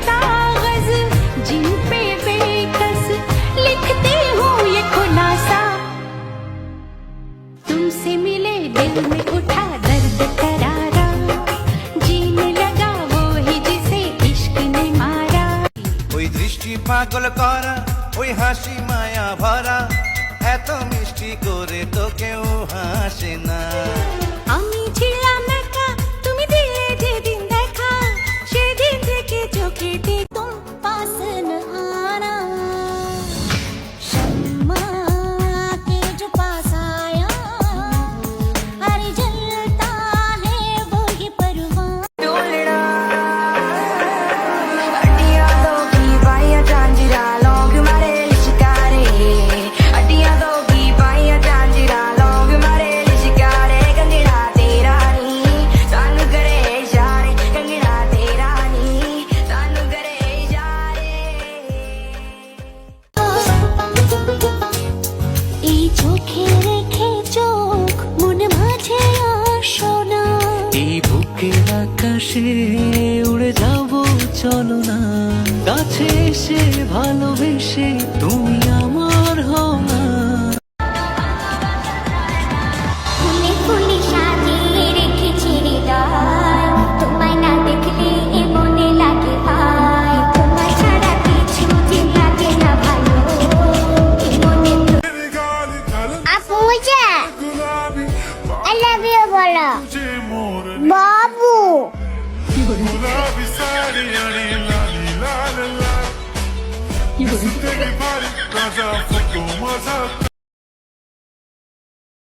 कागज जिन पे बेकस लिखती हूँ ये खुलासा, तुमसे मिले दिल में उठा दर्द करारा, जीने लगा वो ही जिसे इश्क ने मारा। ওই দৃষ্টি পাগল করা, ওই হাসি মায়া ভরা, এত মিষ্টি করে তো কেউ হাসে না। আমি ছিলাম একা, তুমি দিলে যেদিন দেখা, সেদিন থেকে চোখেতে তুম পাস ন आना। शम्मा के जो पास आया, अरे जलता है वो ही परवान। अड्डियां दोगी बाइयां झांझरा लोग मारे लिशकारे, अड्डियां दोगी बाइयां झांझरा लोग मारे लिशकारे। कंगड़ा तेरा नी सानू करे इशारे, कंगड़ा तेरा नी सानू करे इशारे। এই চোখে রেখে চোখ মন মাঝে আসনা, এই বুকের আকাশে উড়ে যাব চলো না, কাছে এসে ভালোবেসে তুমি আমার হও না। ফুলে ফুলে সাজিয়ে রেখেছি হৃদয়, তোমায় না দেখলে এ মনে লাগে ভাই, তোমায় ছাড়া কিছু যে লাগে না ভালো, এ মনে আপু মুঝে I love you বলো বাবু। गुलाबी साड़ी आणि लाली लाल लाल, तेरी बारी ताजा फोटो माझा